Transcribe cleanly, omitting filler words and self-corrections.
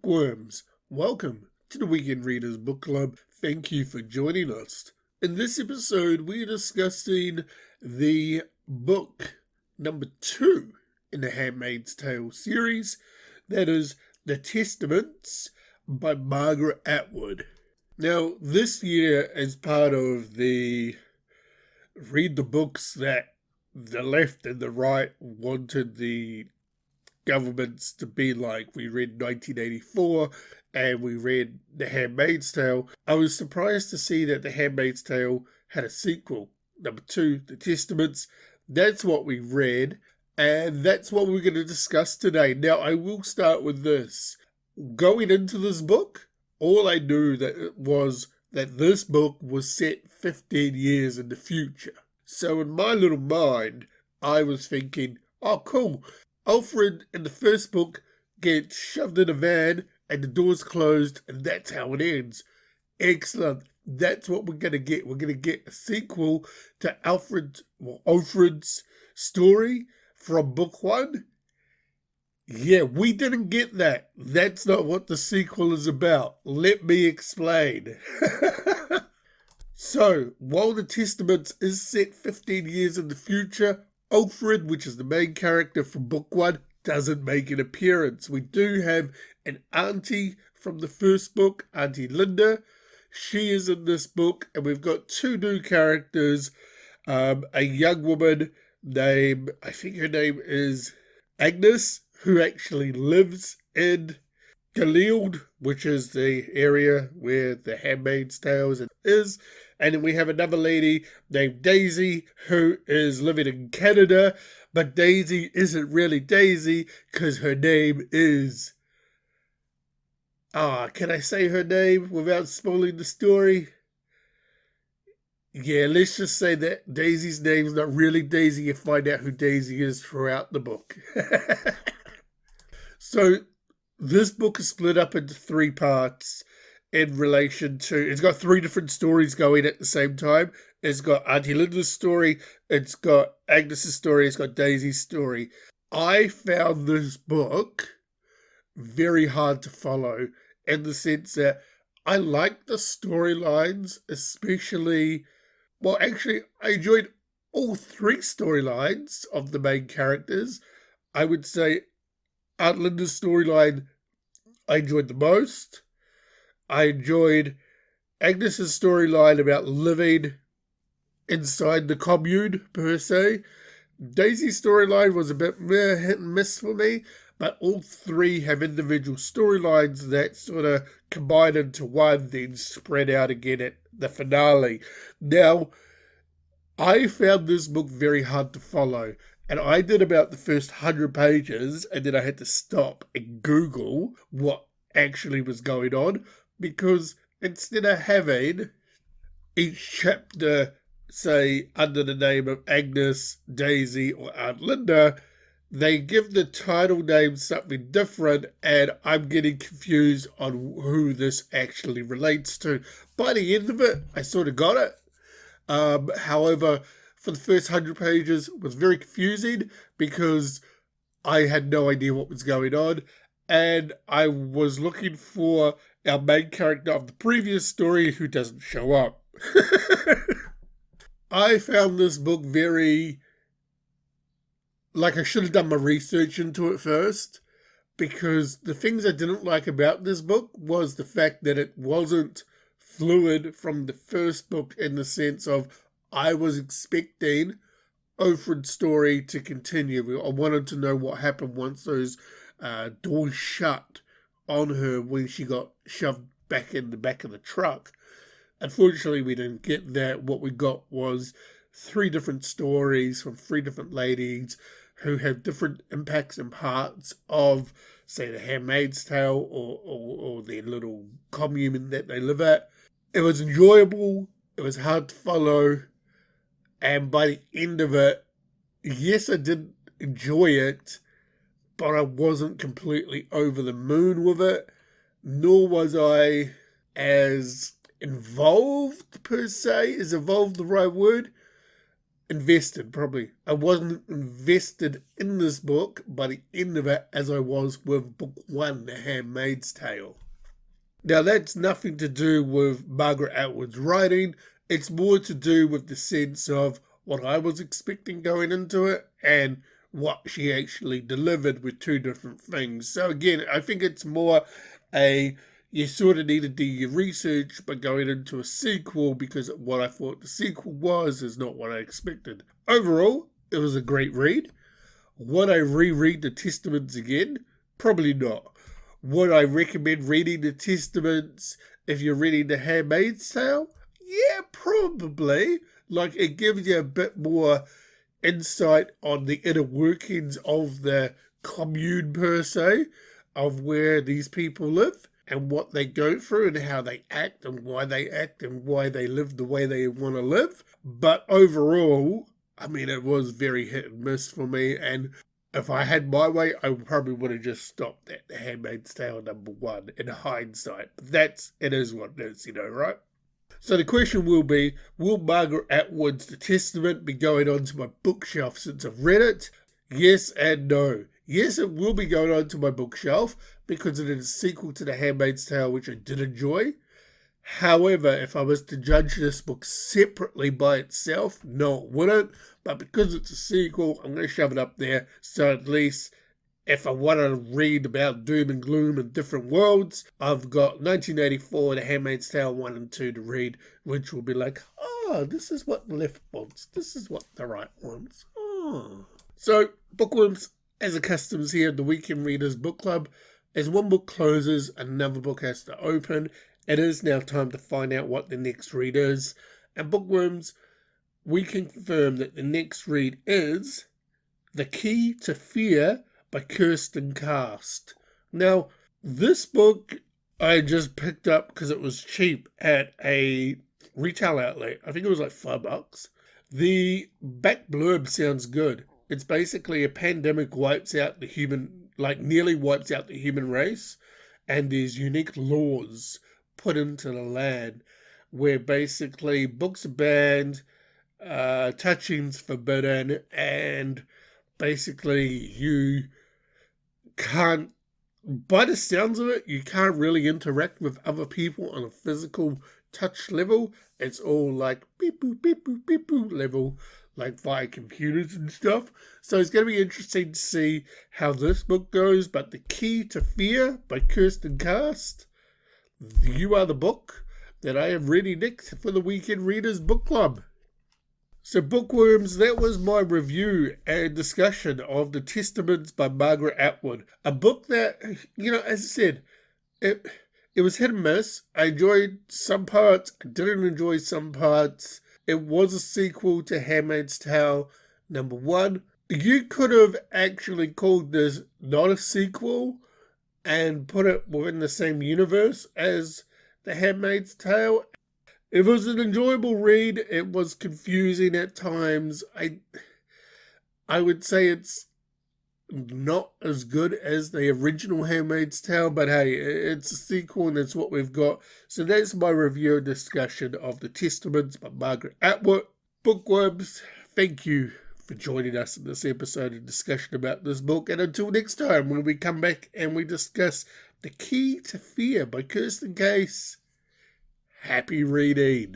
Bookworms, welcome to the Weekend Readers Book Club. Thank you for joining us. In this episode, we're discussing the book number 2 in the Handmaid's Tale series. That is The Testaments by Margaret Atwood. Now, this year, as part of the read the books that the left and the right wanted the governments to be like, we read 1984 and we read The Handmaid's Tale. I was surprised to see that The Handmaid's Tale had a sequel, number 2, The Testaments. That's what we read, and that's what we're going to discuss today. Now, I will start with this. Going into this book, all I knew was that this book was set 15 years in the future. So in my little mind, I was thinking, oh cool, Alfred in the first book gets shoved in a van and the door's closed and that's how it ends. Excellent. That's what we're going to get. We're going to get a sequel to Alfred's story from book 1. Yeah, we didn't get that. That's not what the sequel is about. Let me explain. So, while The Testaments is set 15 years in the future, Alfred, which is the main character from book 1, doesn't make an appearance. We do have an auntie from the first book, Auntie Linda. She is in this book, and we've got 2 new characters. A young woman named, I think her name is Agnes, who actually lives in Gilead, which is the area where The Handmaid's Tale is. And then we have another lady named Daisy who is living in Canada, but Daisy isn't really Daisy because her name is... can I say her name without spoiling the story? Yeah, let's just say that Daisy's name's not really Daisy. You find out who Daisy is throughout the book. So, this book is split up into 3 parts in relation to... It's got 3 different stories going at the same time. It's got Auntie Linda's story, it's got Agnes's story, it's got Daisy's story. I found this book very hard to follow in the sense that I like the storylines, especially... Well, actually, I enjoyed all 3 storylines of the main characters. I would say Aunt Linda's storyline I enjoyed the most. I enjoyed Agnes's storyline about living inside the commune, per se. Daisy's storyline was a bit hit and miss for me, but all 3 have individual storylines that sort of combine into one, then spread out again at the finale. Now, I found this book very hard to follow, and I did about the first 100 pages, and then I had to stop and Google what actually was going on, because instead of having each chapter, say, under the name of Agnes, Daisy, or Aunt Linda, they give the title name something different, and I'm getting confused on who this actually relates to. By the end of it, I sort of got it. However, for the first 100 pages, it was very confusing because I had no idea what was going on, and I was looking for our main character of the previous story who doesn't show up. I found this book very... I should have done my research into it first, because the things I didn't like about this book was the fact that it wasn't fluid from the first book, in the sense of I was expecting Alfred's story to continue. I wanted to know what happened once those doors shut on her when she got shoved back in the back of the truck. Unfortunately, we didn't get that. What we got was 3 different stories from 3 different ladies who have different impacts and parts of, say, The Handmaid's Tale or their little commune that they live at. It was enjoyable. It was hard to follow. And by the end of it, yes, I did enjoy it, but I wasn't completely over the moon with it, nor was I as involved, per se. Is involved the right word? invested, probably. I wasn't invested in this book by the end of it as I was with book one, The Handmaid's Tale. Now, that's nothing to do with Margaret Atwood's writing. It's more to do with the sense of what I was expecting going into it and what she actually delivered with two different things. So again, I think it's more you sort of need to do your research by going into a sequel, because what I thought the sequel was is not what I expected. Overall, it was a great read. Would I reread the Testaments again? Probably not. Would I recommend reading the Testaments if you're reading The Handmaid's Tale? Yeah, probably. Like, it gives you a bit more insight on the inner workings of the commune, per se, of where these people live and what they go through and how they act and why they live the way they want to live. But overall, I mean, it was very hit and miss for me, and if I had my way, I probably would have just stopped at The Handmaid's Tale #1 in hindsight. But it is what it is, right? So the question will be, will Margaret Atwood's The Testament be going onto my bookshelf since I've read it? Yes and no. Yes, it will be going onto my bookshelf because it is a sequel to The Handmaid's Tale, which I did enjoy. However, if I was to judge this book separately by itself, no, it wouldn't. But because it's a sequel, I'm going to shove it up there. So at least if I want to read about doom and gloom in different worlds, I've got 1984, The Handmaid's Tale 1 and 2 to read, which will be like, oh, this is what the left wants. This is what the right wants. Oh. So, Bookworms, as it customs here at the Weekend Readers Book Club, as one book closes, another book has to open. It is now time to find out what the next read is. And Bookworms, we can confirm that the next read is The Key to Fear by Kirsten Cast. Now, this book I just picked up because it was cheap at a retail outlet. I think it was like $5. The back blurb sounds good. It's basically a pandemic nearly wipes out the human race, and there's unique laws put into the land where basically books are banned, touching's forbidden, and basically you can't, by the sounds of it, you can't really interact with other people on a physical touch level. It's all like beep boop, beep boop, beep boop level, like via computers and stuff. So it's going to be interesting to see how this book goes. But The Key to Fear by Kirsten Cast, you are the book that I am ready next for the Weekend Readers Book Club. So Bookworms, that was my review and discussion of The Testaments by Margaret Atwood. A book that, as I said, it was hit and miss. I enjoyed some parts, I didn't enjoy some parts. It was a sequel to Handmaid's Tale #1. You could have actually called this not a sequel and put it within the same universe as The Handmaid's Tale. It was an enjoyable read. It was confusing at times. I would say it's not as good as the original Handmaid's Tale, but hey, it's a sequel and it's what we've got. So that's my review and discussion of The Testaments by Margaret Atwood. Bookworms, thank you for joining us in this episode of discussion about this book. And until next time, when we come back and we discuss The Key to Fear by Kirsten Cast, happy reading.